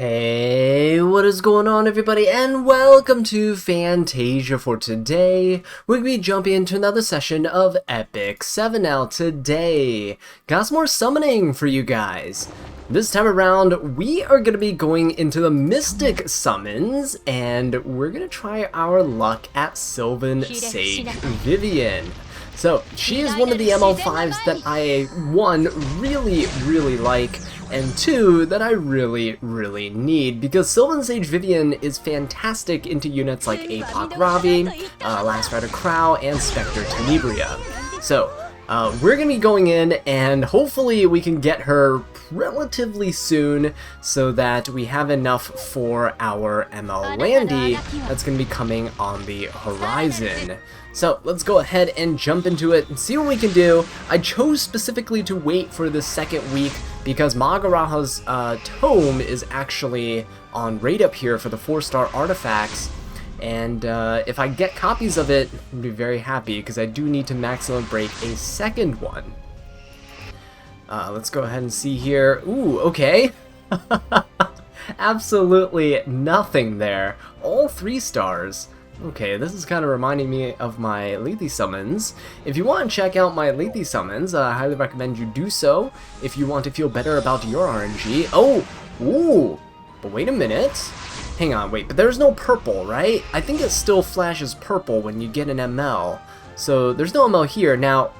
Hey, what is going on everybody, and welcome to Fantasia. For today, we're going to be jumping into another session of Epic 7 now. Today, got some more summoning for you guys. This time around, we are going to be going into the Mystic Summons, and we're going to try our luck at Sylvan Sage Vivian. So, she is one of the ML5s that I, one, really like, and two, that I really need, because Sylvan Sage Vivian is fantastic into units like Apoc Ravi, Last Rider Crow, and Spectre Tenebria. So, we're going to be going in, and hopefully we can get her relatively soon, so that we have enough for our ML Landy that's going to be coming on the horizon. So let's go ahead and jump into it and see what we can do. I chose specifically to wait for the second week because Magaraha's tome is actually on rate up here for the 4-star artifacts. And if I get copies of it, I'll be very happy because I do need to maximum break a second one. Let's go ahead and see here. Ooh, okay. Absolutely nothing there. All 3 stars. Okay, this is kind of reminding me of my Lethe Summons. If you want to check out my Lethe Summons, I highly recommend you do so if you want to feel better about your RNG. Oh! Ooh! But wait a minute. Hang on, wait, but there's no purple, right? I think it still flashes purple when you get an ML. So there's no ML here. Now,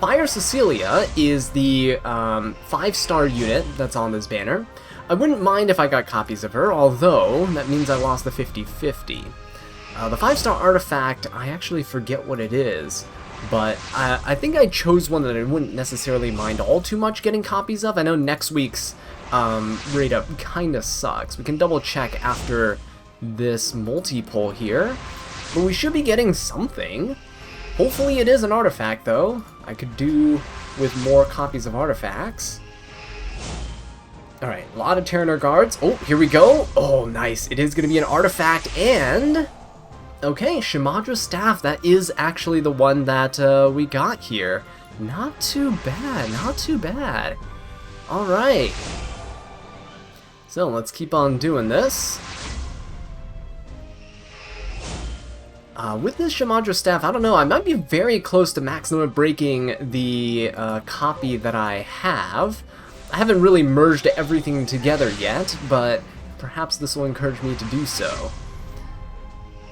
Fire Cecilia is the 5-star unit that's on this banner. I wouldn't mind if I got copies of her, although that means I lost the 50-50. The 5-star artifact, I actually forget what it is, but I think I chose one that I wouldn't necessarily mind all too much getting copies of. I know next week's rate up kinda sucks. We can double check after this multi-pull here, but we should be getting something. Hopefully it is an artifact though. I could do with more copies of artifacts. Alright, a lot of Terraner guards. Oh, here we go. Oh, nice. It is going to be an artifact and... Okay, Shimadra's Staff, that is actually the one that we got here. Not too bad, not too bad. Alright. So, let's keep on doing this. With this Shimadra Staff, I don't know, I might be very close to maximum breaking the copy that I have. I haven't really merged everything together yet, but perhaps this will encourage me to do so.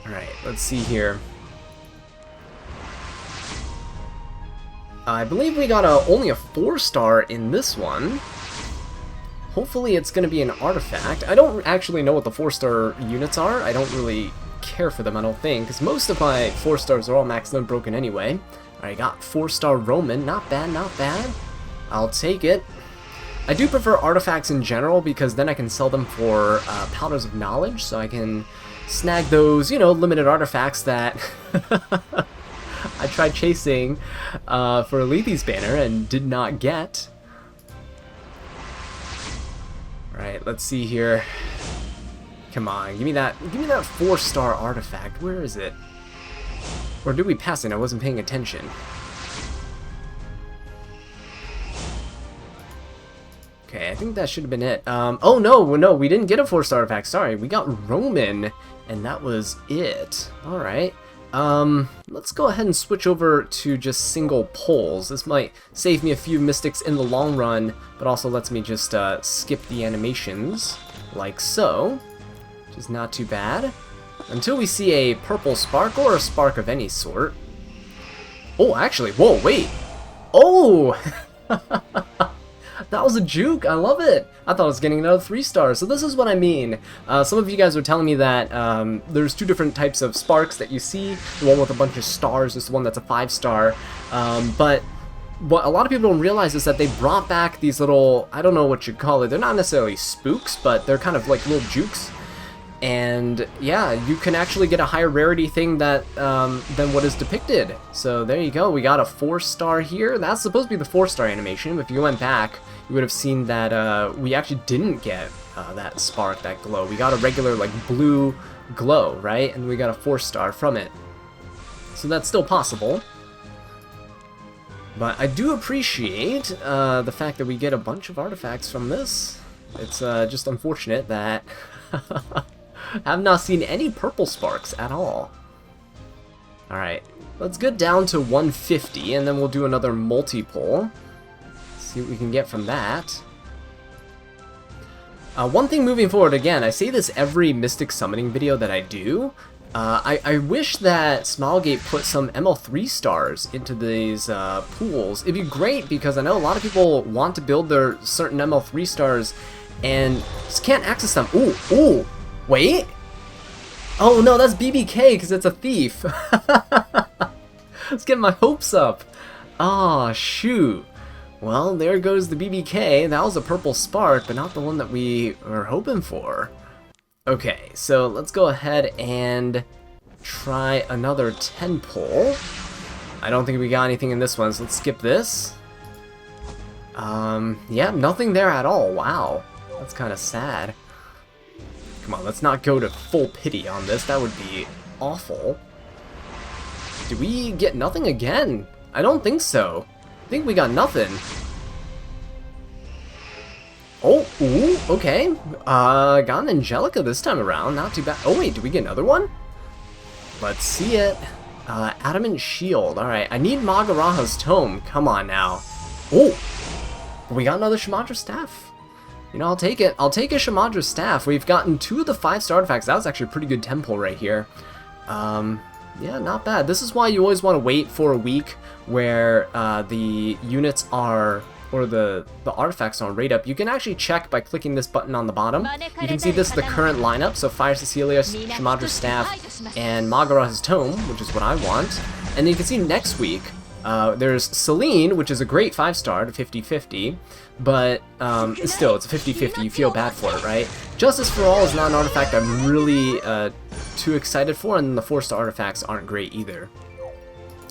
Alright, let's see here. I believe we got only a 4-star in this one. Hopefully it's going to be an artifact. I don't actually know what the 4-star units are. I don't really care for them, I don't think, because most of my 4-stars are all maximum broken anyway. Alright, got 4-star Roman. Not bad, not bad. I'll take it. I do prefer artifacts in general because then I can sell them for Powders of Knowledge, so I can snag those, you know, limited artifacts that I tried chasing for Lethe's banner and did not get. Alright, let's see here. Come on, give me that 4-star artifact. Where is it? Or did we pass it? I wasn't paying attention. Okay, I think that should have been it. Oh no, we didn't get a 4-star artifact. Sorry, we got Roman, and that was it. Alright. Let's go ahead and switch over to just single pulls. This might save me a few mystics in the long run, but also lets me just skip the animations, like so. Which is not too bad. Until we see a purple spark, or a spark of any sort. Oh, actually, whoa, wait! Oh! That was a juke. I love it. I thought I was getting another 3-star. So this is what I mean. Some of you guys were telling me that there's 2 different types of sparks that you see. The one with a bunch of stars is the one that's a 5-star. But what a lot of people don't realize is that they brought back these little, I don't know what you'd call it. They're not necessarily spooks, but they're kind of like little jukes. And yeah, you can actually get a higher rarity thing that than what is depicted. So there you go. We got a 4-star here. That's supposed to be the 4-star animation. If you went back, you would have seen that we actually didn't get that spark, that glow. We got a regular like blue glow, right? And we got a 4-star from it. So that's still possible. But I do appreciate the fact that we get a bunch of artifacts from this. It's just unfortunate that I have not seen any purple sparks at all. Alright, let's get down to 150, and then we'll do another multi-pull. See what we can get from that. One thing moving forward, again, I say this every Mystic Summoning video that I do. I wish that Smilegate put some ML3 stars into these pools. It'd be great because I know a lot of people want to build their certain ML3 stars and just can't access them. Ooh, wait. Oh no, that's BBK because it's a thief. Let's get my hopes up. Ah, shoot. Well, there goes the BBK. That was a purple spark, but not the one that we were hoping for. Okay, so let's go ahead and try another 10 pull. I don't think we got anything in this one, so let's skip this. Yeah, nothing there at all. Wow, that's kind of sad. Come on, let's not go to full pity on this. That would be awful. Did we get nothing again? I don't think so. I think we got nothing. Oh, ooh, okay. Got an Angelica this time around. Not too bad. Oh, wait, did we get another one? Let's see it. Adamant Shield. Alright, I need Magaraha's Tome. Come on now. Oh, we got another Shamadra Staff. You know, I'll take it. I'll take a Shamadra Staff. We've gotten 2 of the 5-star artifacts. That was actually a pretty good tempo right here. Yeah, not bad. This is why you always want to wait for a week where the units are, or the artifacts are rate up. You can actually check by clicking this button on the bottom. You can see this is the current lineup, so Fire Cecilia, Shamadra Staff, and Magaraha's Tome, which is what I want. And then you can see next week, there's Celine, which is a great 5-star to 50-50, but still, it's a 50-50, you feel bad for it, right? Justice for All is not an artifact I'm really too excited for, and the 4-star artifacts aren't great either.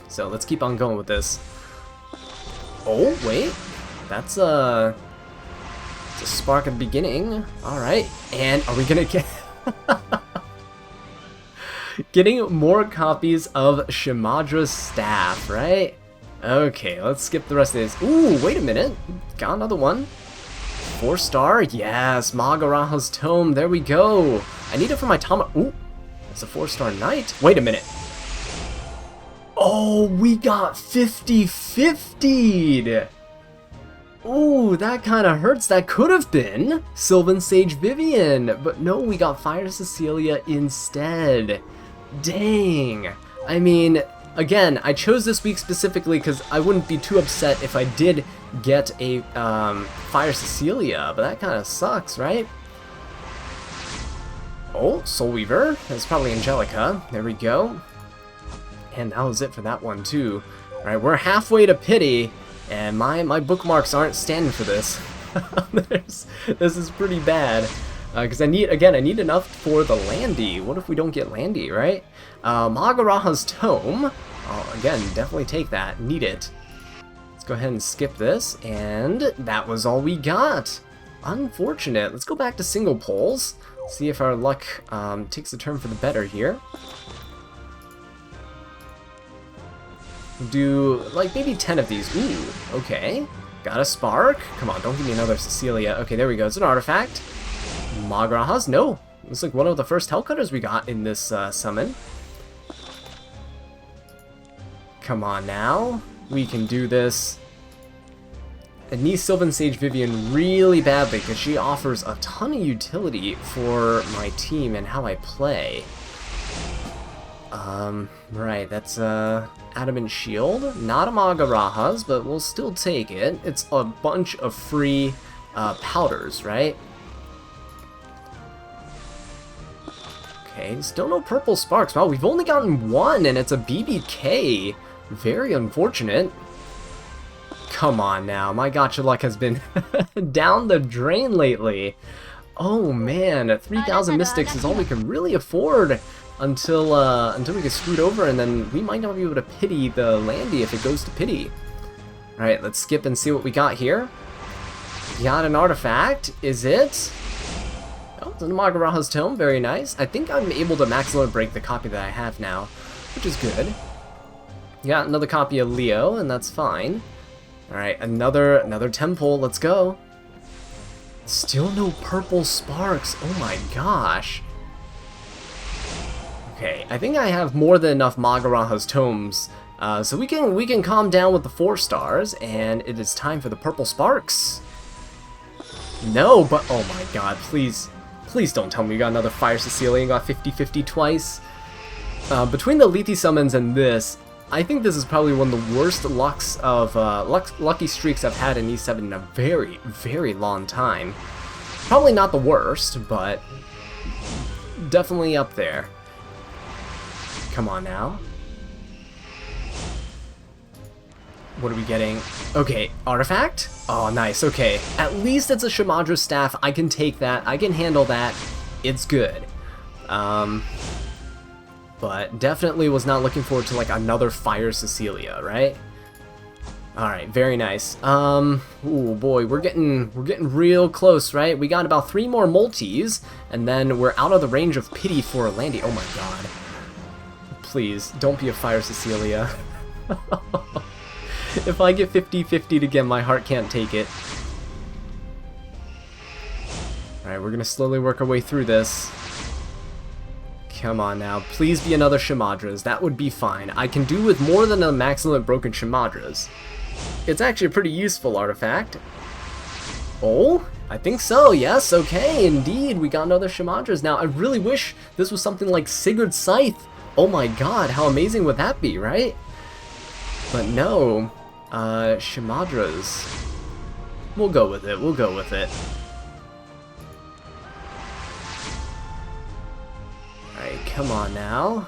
So let's keep on going with this. Oh, wait. That's a spark at the beginning. Alright, and are we gonna get... Getting more copies of Shamadra's Staff, right? Okay, let's skip the rest of this. Ooh, wait a minute. Got another one. 4-star, yes, Magaraha's Tome, there we go. I need it for my Tama. Ooh, it's a 4-star knight. Wait a minute. Oh, we got 50-50'd. Ooh, that kind of hurts. That could have been Sylvan Sage Vivian, but no, we got Fire Cecilia instead. Dang. I mean, again, I chose this week specifically because I wouldn't be too upset if I did get a Fire Cecilia, but that kind of sucks, right? Oh, Soul Weaver. That's probably Angelica. There we go. And that was it for that one, too. Alright, we're halfway to pity, and my bookmarks aren't standing for this. This is pretty bad. Because I need enough for the Landy. What if we don't get Landy, right? Magaraha's Tome. Oh, again, definitely take that. Need it. Let's go ahead and skip this, and that was all we got. Unfortunate. Let's go back to single polls. See if our luck takes a turn for the better here. We'll do, like, maybe 10 of these. Ooh, okay. Got a spark. Come on, don't give me another Cecilia. Okay, there we go. It's an artifact. Magaraha's? No. Looks like one of the first Hellcutters we got in this summon. Come on now. We can do this. I need Sylvan Sage Vivian really badly because she offers a ton of utility for my team and how I play. Right, that's Adamant Shield. Not a Magaraha's, but we'll still take it. It's a bunch of free powders, right? Okay, still no purple sparks. Wow, we've only gotten one, and it's a BBK. Very unfortunate. Come on now, my gacha luck has been down the drain lately. Oh man, 3,000 mystics is all we can really afford until we get screwed over, and then we might not be able to pity the Landy if it goes to pity. Alright, let's skip and see what we got here. Got an artifact. Is it? Oh, it's a Magaraha's Tome. Very nice. I think I'm able to maximally break the copy that I have now, which is good. Got another copy of Leo, and that's fine. Alright, another temple. Let's go. Still no purple sparks. Oh my gosh. Okay, I think I have more than enough Magaraha's tomes, so we can calm down with the 4 stars, and it is time for the purple sparks. No, but oh my god, please don't tell me we got another Fire Cecilia and got 50-50 twice. Between the Lethe summons and this, I think this is probably one of the worst lucky streaks I've had in E7 in a very, very long time. Probably not the worst, but definitely up there. Come on now. What are we getting? Okay, artifact? Oh, nice, okay. At least it's a Shamadra's staff. I can take that. I can handle that. It's good. But definitely was not looking forward to like another Fire Cecilia, right? Alright, very nice. Ooh boy, we're getting real close, right? We got about 3 more multis, and then we're out of the range of pity for Landy. Oh my god. Please, don't be a Fire Cecilia. If I get 50-50'd again, my heart can't take it. Alright, we're gonna slowly work our way through this. Come on now, please be another Shamadra's. That would be fine. I can do with more than a Maximum Broken Shamadra's. It's actually a pretty useful artifact. Oh, I think so, yes, okay, indeed, we got another Shamadra's. Now, I really wish this was something like Sigurd's Scythe. Oh my god, how amazing would that be, right? But no, Shamadra's. We'll go with it, we'll go with it. Alright, come on now.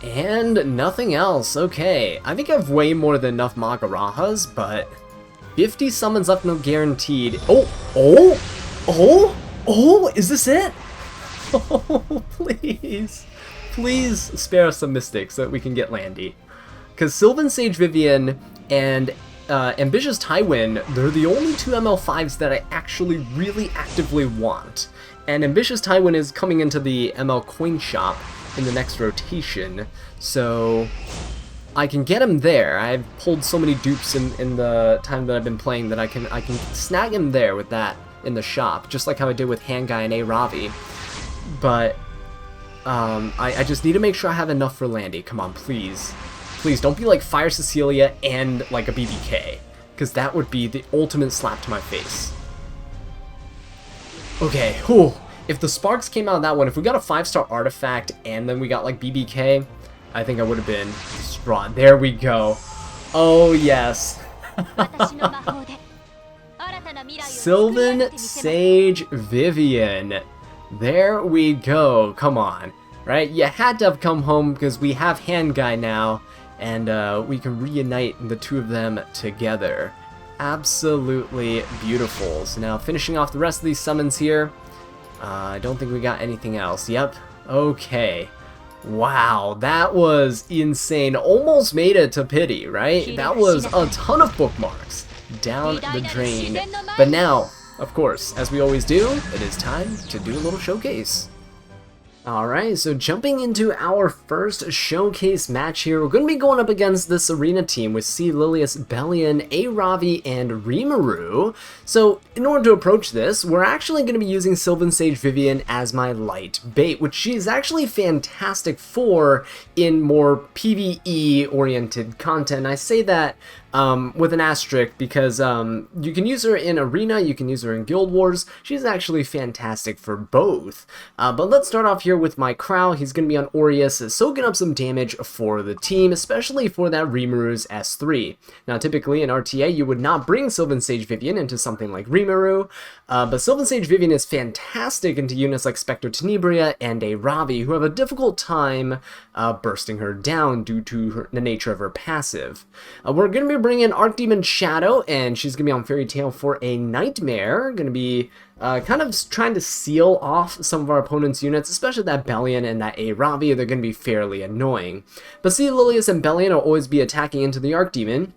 And nothing else, okay. I think I have way more than enough Magarahas, but 50 summons left, no guaranteed. Oh, is this it? Oh, please. Please spare us some Mystics so that we can get Landy. Because Sylvan, Sage, Vivian, and Ambitious Tywin, they're the only 2 ML5s that I actually really actively want. And Ambitious Tywin is coming into the ML coin shop in the next rotation, so I can get him there. I've pulled so many dupes in the time that I've been playing that I can snag him there with that in the shop, just like how I did with Hangai and A Ravi. But I just need to make sure I have enough for Landy. Come on, please. Please, don't be like Fire Cecilia and like a BBK, because that would be the ultimate slap to my face. Okay, whew. If the sparks came out of that one, if we got a 5-star artifact and then we got like BBK, I think I would have been distraught. There we go. Oh yes. Sylvan, Sage, Vivian. There we go. Come on. Right? You had to have come home because we have Hangai now, and we can reunite the 2 of them together. Absolutely beautiful. So now finishing off the rest of these summons here. I don't think we got anything else. Yep. Okay. Wow, that was insane. Almost made it to pity, right? That was a ton of bookmarks down the drain. But now, of course, as we always do, it is time to do a little showcase. Alright, so jumping into our first showcase match here, we're going to be going up against this arena team with C. Lilius, Bellion, A. Ravi, and Rimuru. So, in order to approach this, we're actually going to be using Sylvan, Sage, Vivian as my light bait, which she is actually fantastic for in more PvE-oriented content. I say that with an asterisk because you can use her in Arena, you can use her in Guild Wars. She's actually fantastic for both. But let's start off here with my Crow. He's going to be on Aureus, soaking up some damage for the team, especially for that Rimuru's S3. Now, typically in RTA, you would not bring Sylvan, Sage, Vivian into something like Rimuru, but Sylvan, Sage, Vivian is fantastic into units like Spectre Tenebria and A. Ravi, who have a difficult time bursting her down due to the nature of her passive. We're going to be bringing in Archdemon Shadow, and she's going to be on Fairy Tail for a Nightmare. Going to be kind of trying to seal off some of our opponent's units, especially that Bellion and that A. Ravi. They're going to be fairly annoying. But see, Lilius and Bellion will always be attacking into the Archdemon.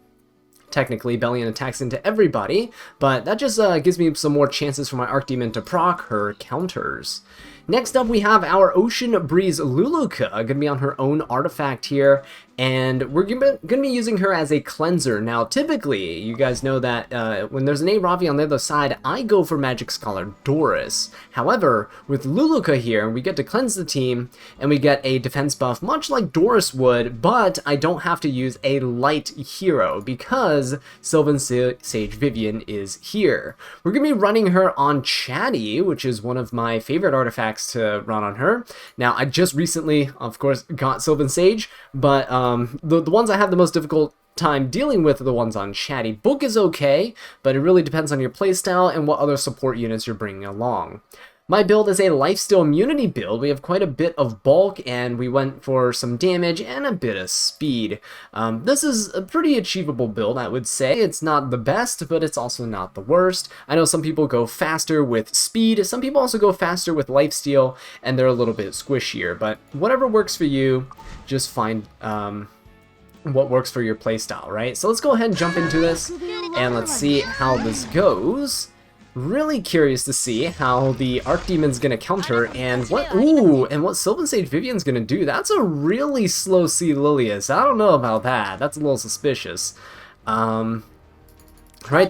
Technically, Bellion attacks into everybody, but that just gives me some more chances for my Archdemon to proc her counters. Next up, we have our Ocean Breeze Luluka, going to be on her own artifact here, and we're going to be using her as a cleanser. Now, typically, you guys know that when there's an Aravi on the other side, I go for Magic Scholar Doris. However, with Luluka here, we get to cleanse the team, and we get a defense buff, much like Doris would, but I don't have to use a light hero, because Sylvan Sage Vivian is here. We're going to be running her on Chatty, which is one of my favorite artifacts to run on her. Now, I just recently, of course, got Sylvan Sage, but the ones I have the most difficult time dealing with are the ones on Chatty. Book is okay, but it really depends on your playstyle and what other support units you're bringing along. My build is a lifesteal immunity build. We have quite a bit of bulk, and we went for some damage and a bit of speed. This is a pretty achievable build, I would say. It's not the best, but it's also not the worst. I know some people go faster with speed, some people also go faster with lifesteal, and they're a little bit squishier, but whatever works for you, just find what works for your playstyle, right? So let's go ahead and jump into this, and let's see how this goes. Really curious to see how the Archdemon's gonna counter and what what Sylvan Sage Vivian's gonna do. That's a really slow Sea Lilius. I don't know about that. That's a little suspicious. Right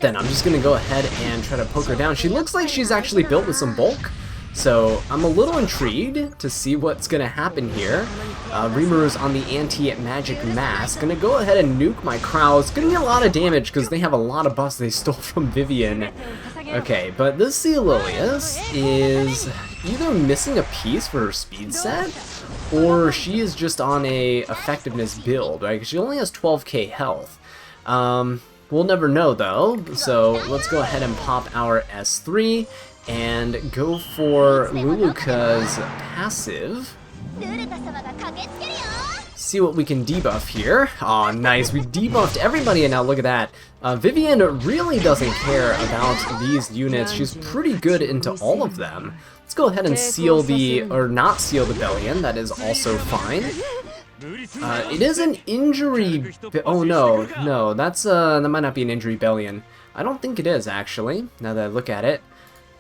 then, I'm just gonna go ahead and try to poke her down. She looks like she's actually built with some bulk, so I'm a little intrigued to see what's gonna happen here. Rimur's on the anti-magic mask. Gonna go ahead and nuke my Crow. It's gonna be a lot of damage because they have a lot of buffs they stole from Vivian. Okay, but this Sea Lilius is either missing a piece for her speed set, or she is just on a effectiveness build, right? Because she only has 12k health. We'll never know though, so let's go ahead and pop our S3 and go for Luluka's passive. See what we can debuff here. Aw, nice. We debuffed everybody, and now look at that. Vivian really doesn't care about these units. She's pretty good into all of them. Let's go ahead and seal not seal the Bellion. That is also fine. It is an injury. Oh no, that might not be an injury Bellion. I don't think it is actually. Now that I look at it,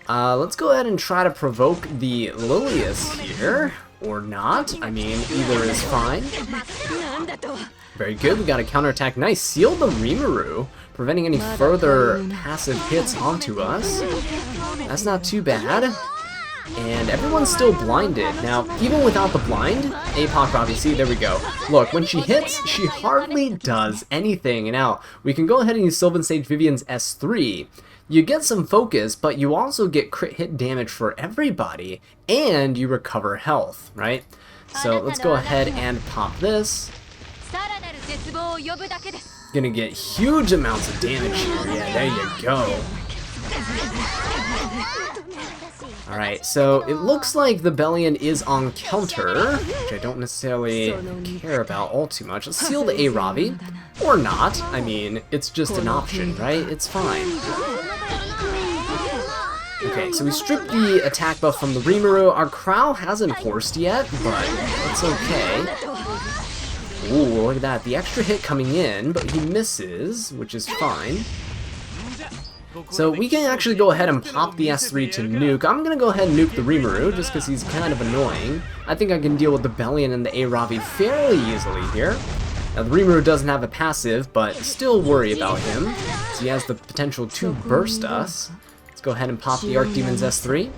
let's go ahead and try to provoke the Lilius here. Or not. I mean, either is fine. Very good. We got a counterattack. Nice. Seal the Rimuru, preventing any further passive hits onto us. That's not too bad. And everyone's still blinded. Now, even without the blind, APOC Ravi, see, there we go. Look, when she hits, she hardly does anything. And now, we can go ahead and use Sylvan Sage Vivian's S3. You get some focus, but you also get crit hit damage for everybody, and you recover health, right? So let's go ahead and pop this. Gonna get huge amounts of damage here. Yeah, there you go. Alright, so it looks like the Bellion is on counter, which I don't necessarily care about all too much. Let's seal the Aravi, or not. I mean, it's just an option, right? It's fine. Okay, so we stripped the attack buff from the Rimuru. Our Crow hasn't horsed yet, but it's okay. Ooh, look at that. The extra hit coming in, but he misses, which is fine. So we can actually go ahead and pop the S3 to nuke. I'm going to go ahead and nuke the Rimuru, just because he's kind of annoying. I think I can deal with the Bellion and the Aravi fairly easily here. Now, the Rimuru doesn't have a passive, but still worry about him. So he has the potential to burst us. Let's go ahead and pop the Archdemon's S3.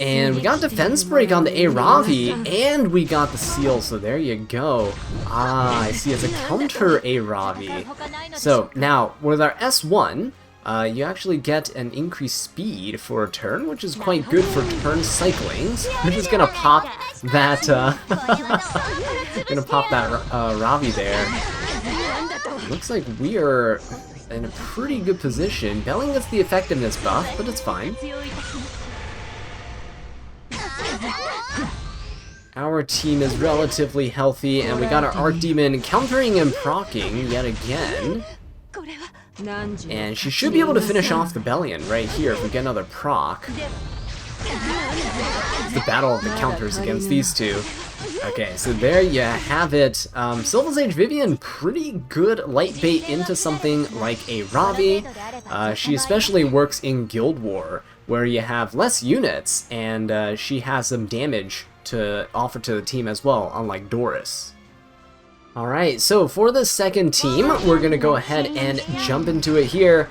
And we got defense break on the Aravi, and we got the seal, so there you go. Ah, I see, as a counter Aravi. So now, with our S1, you actually get an increased speed for a turn, which is quite good for turn cycling. So we're just gonna pop that, Ravi there. Looks like we are in a pretty good position. Bellion gets the effectiveness buff, but it's fine. Our team is relatively healthy, and we got our Archdemon countering and proccing yet again. And she should be able to finish off the Bellion right here if we get another proc. It's the battle of the counters against these two. Okay, so there you have it. Sylvan Sage Vivian, pretty good light bait into something like a Ravi. She especially works in Guild War. where you have less units, and she has some damage to offer to the team as well, unlike Doris. Alright, so for the second team, we're going to go ahead and jump into it here.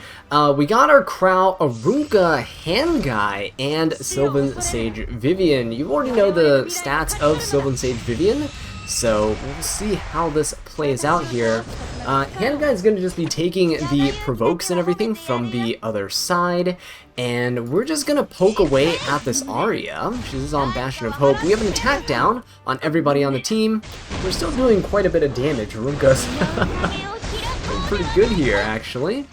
We got our Crow, Arunka, Hand Guy, and Sylvan Sage Vivian. You already know the stats of Sylvan Sage Vivian, so we'll see how this plays out here. Hand Guy is going to just be taking the provokes and everything from the other side, and we're just going to poke away at this Arya. She's on Bastion of Hope. We have an attack down on everybody on the team. We're still doing quite a bit of damage. Arunka's pretty good here, actually.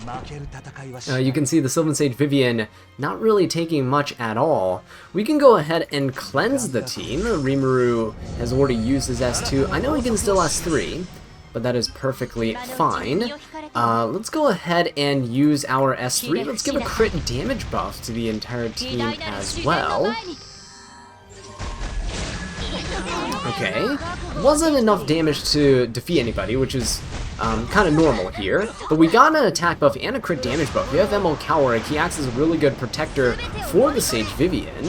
You can see the Sylvan Sage Vivian not really taking much at all. We can go ahead and cleanse the team. Rimuru has already used his S2. I know he can still S3, but that is perfectly fine. Let's go ahead and use our S3. Let's give a crit damage buff to the entire team as well. Okay, wasn't enough damage to defeat anybody, which is kind of normal here, but we got an attack buff and a crit damage buff. We have ML Cowrick. He acts as a really good protector for the Sage Vivian,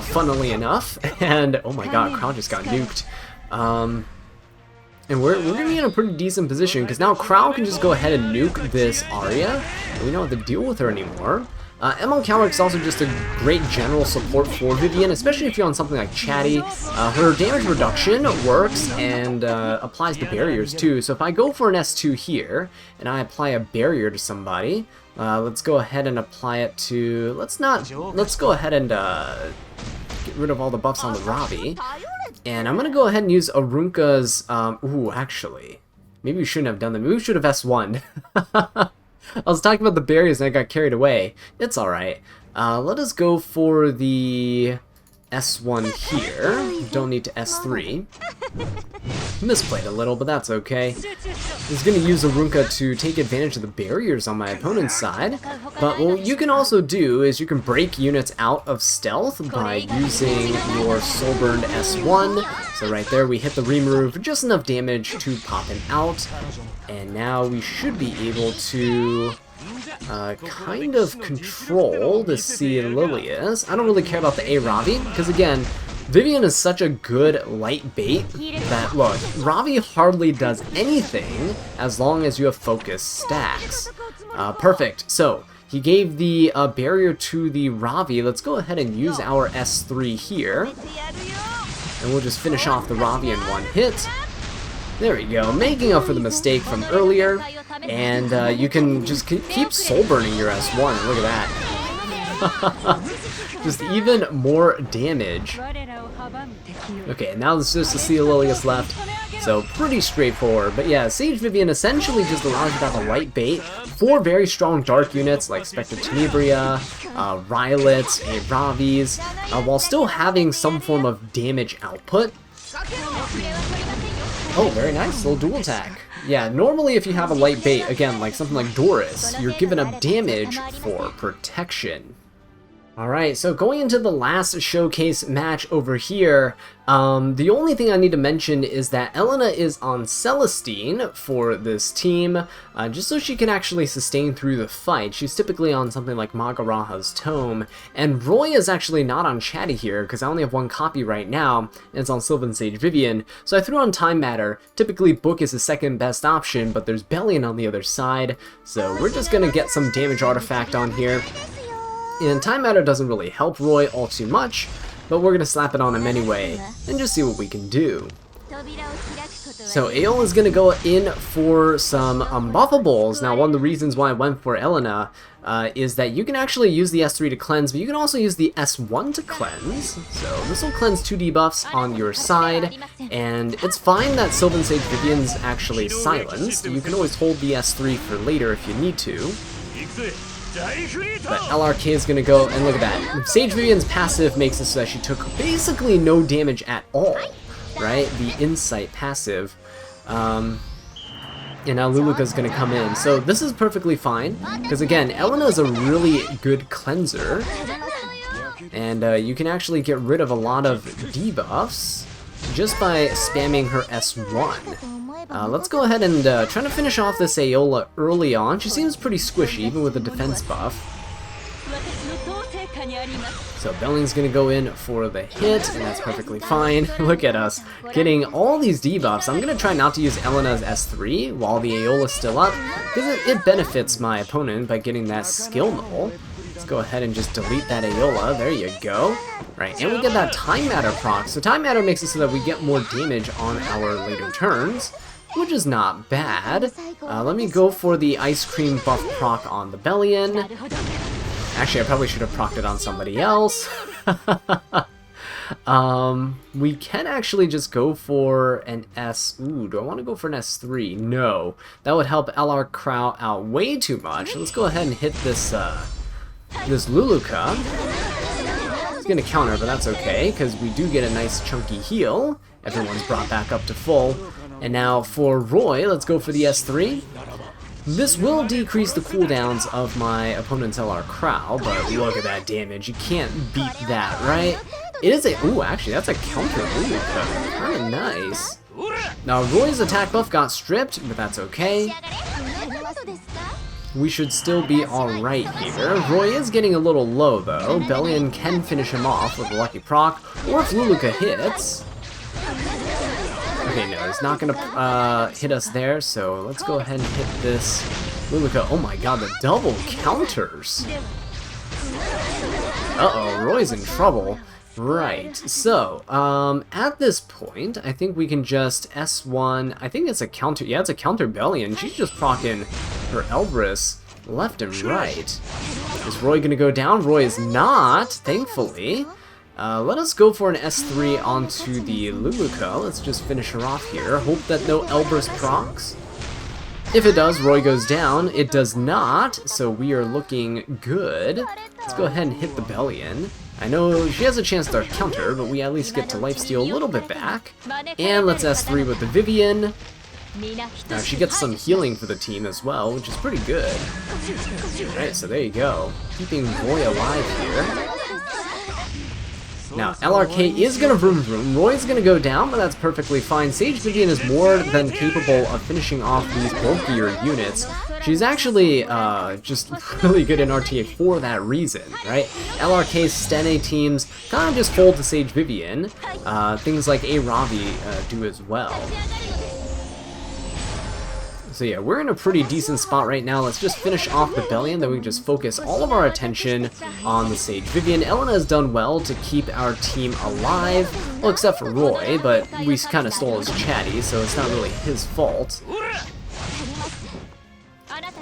funnily enough, and oh my god, Crow just got nuked. And we're going to be in a pretty decent position, because now Crow can just go ahead and nuke this Arya, and we don't have to deal with her anymore. ML Cowrick is also just a great general support for Vivian, especially if you're on something like Chatty. Her damage reduction works and applies to barriers too, so if I go for an S2 here, and I apply a barrier to somebody, let's go ahead and apply it to... Let's go ahead and get rid of all the buffs on the Ravi. And I'm going to go ahead and use Arunka's... ooh, actually, maybe we shouldn't have done that. Maybe we should have S1. I was talking about the barriers and I got carried away. It's alright. Let us go for the S1 here. Don't need to S3. Misplayed a little, but that's okay. I was going to use Arunka to take advantage of the barriers on my opponent's side. But what you can also do is you can break units out of stealth by using your Soulburned S1. So right there we hit the Rimuru for just enough damage to pop him out. And now we should be able to kind of control the C. Lilias. I don't really care about the A Ravi, because again, Vivian is such a good light bait that, look, Ravi hardly does anything as long as you have focus stacks. Perfect. So, he gave the barrier to the Ravi. Let's go ahead and use our S3 here. And we'll just finish off the Ravi in one hit. There we go, making up for the mistake from earlier. And you can just keep soul burning your S1. Look at that. Just even more damage. Okay, now there's just the Sea Lilius left. So pretty straightforward. But yeah, Sage Vivian essentially just allows you to have a light bait for very strong dark units like Spectre Tenebria, Rylets, Ravis, while still having some form of damage output. Oh, very nice, little dual attack. Yeah, normally if you have a light bait, again, like something like Doris, you're giving up damage for protection. Alright, so going into the last showcase match over here, the only thing I need to mention is that Elena is on Celestine for this team, just so she can actually sustain through the fight. She's typically on something like Magaraha's Tome, and Roy is actually not on Chatty here, because I only have one copy right now, and it's on Sylvan Sage Vivian, so I threw on Time Matter. Typically Book is the second best option, but there's Bellion on the other side, so we're just gonna get some damage artifact on here. And Time Matter doesn't really help Roy all too much, but we're going to slap it on him anyway, and just see what we can do. So Aeol is going to go in for some unbuffables. Now one of the reasons why I went for Elena is that you can actually use the S3 to cleanse, but you can also use the S1 to cleanse. So this will cleanse 2 debuffs on your side, and it's fine that Sylvan Sage Vivian's actually silenced. You can always hold the S3 for later if you need to. But LRK is going to go, and look at that. Sage Vivian's passive makes it so that she took basically no damage at all, right? The Insight passive. And now Luluka's going to come in. So this is perfectly fine, because again, Elena is a really good cleanser. And you can actually get rid of a lot of debuffs just by spamming her S1. Let's go ahead and try to finish off this Aeola early on. She seems pretty squishy, even with the defense buff. So Belling's gonna go in for the hit, and that's perfectly fine. Look at us, getting all these debuffs. I'm gonna try not to use Elena's S3 while the Aeola's still up, because it benefits my opponent by getting that skill null. Let's go ahead and just delete that Aeola. There you go. Right, and we get that Time Matter proc. So Time Matter makes it so that we get more damage on our later turns, which is not bad. Let me go for the Ice Cream buff proc on the Bellion. Actually, I probably should have procced it on somebody else. We can actually just go for an S. Ooh, do I want to go for an S3? No. That would help LR Crow out way too much. Let's go ahead and hit this, this Luluka. It's gonna counter, but that's okay, because we do get a nice chunky heal. Everyone's brought back up to full. And now for Roy, let's go for the S3. This will decrease the cooldowns of my opponent's LR Crow, but look at that damage. You can't beat that, right? It is a... Ooh, actually, that's a counter Luluka. Kinda nice. Now, Roy's attack buff got stripped, but that's okay. We should still be alright here. Roy is getting a little low, though. Bellion can finish him off with a lucky proc, or if Luluka hits... Okay, no, it's not gonna hit us there, so let's go ahead and hit this Luluka. Oh my god, the double counters! Uh-oh, Roy's in trouble. Right, so, at this point, I think we can just S1, I think it's a counter, yeah, it's a counter Bellion. She's just proccing her Elbrus left and right. Is Roy gonna go down? Roy is not, thankfully. Let us go for an S3 onto the Luluka. Let's just finish her off here. Hope that no Elbrus procs. If it does, Roy goes down. It does not, so we are looking good. Let's go ahead and hit the Bellion. I know she has a chance to counter, but we at least get to lifesteal a little bit back. And let's S3 with the Vivian. She gets some healing for the team as well, which is pretty good. Alright, so there you go. Keeping Roy alive here. Now, LRK is going to vroom vroom. Roy's going to go down, but that's perfectly fine. Sage Vivian is more than capable of finishing off these bulkier units. She's actually just really good in RTA for that reason, right? LRK's Stene teams kind of just fold to Sage Vivian. Things like A Ravi do as well. So yeah, we're in a pretty decent spot right now. Let's just finish off the Bellion, then we can just focus all of our attention on the Sage Vivian. Elena has done well to keep our team alive, well, except for Roy, but we kind of stole his chatty, so it's not really his fault.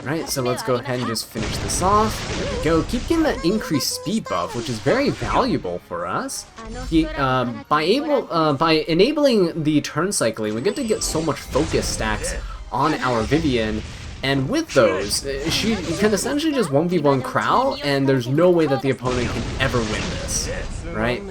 Alright, so let's go ahead and just finish this off. There we go. Keep getting that increased speed buff, which is very valuable for us. By enabling the turn cycling, we get to get so much focus stacks on our Vivian, and with those, she can essentially just 1v1 Crow, and there's no way that the opponent can ever win this, right?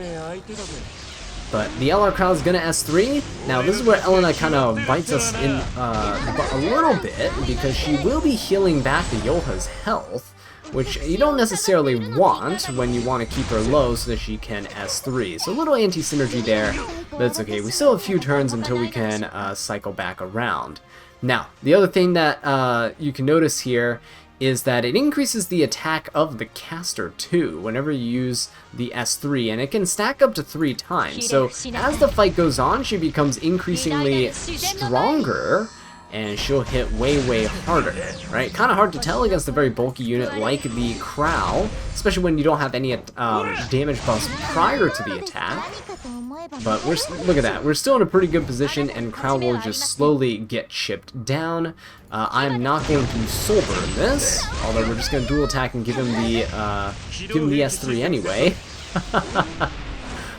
But the LR Crow is gonna S3. Now this is where Elena kind of bites us in a little bit, because she will be healing back the Yoha's health, which you don't necessarily want when you want to keep her low so that she can S3. So a little anti-synergy there, but it's okay. We still have a few turns until we can cycle back around. Now, the other thing that you can notice here is that it increases the attack of the caster too whenever you use the S3, and it can stack up to 3 times. So as the fight goes on, she becomes increasingly stronger, and she'll hit way harder, right? Kind of hard to tell against a very bulky unit like the Crow, especially when you don't have any damage buffs prior to the attack. But look at that, we're still in a pretty good position, and Crow will just slowly get chipped down. I'm not going to soul burn this, although we're just going to dual attack and give him the S3 anyway.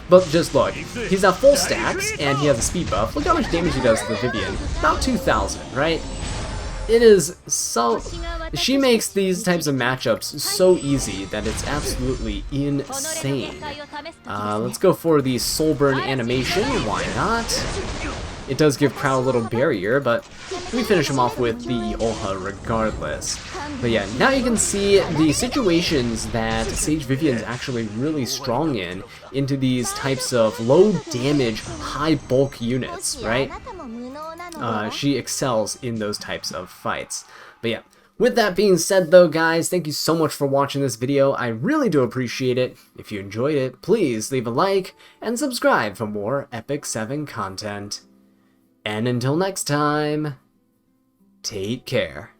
But just look, he's at full stacks, and he has a speed buff. Look how much damage he does to the Vivian. About 2,000, right? It is so... She makes these types of matchups so easy that it's absolutely insane. Let's go for the Soul Burn animation, why not? It does give Crow a little barrier, but we finish him off with the Olha regardless. But yeah, now you can see the situations that Sage Vivian's actually really strong in into these types of low damage, high bulk units, right? She excels in those types of fights. But yeah, With that being said though, guys, thank you so much for watching this video. I really do appreciate it. If you enjoyed it, please leave a like and subscribe for more Epic 7 content. And until next time, take care.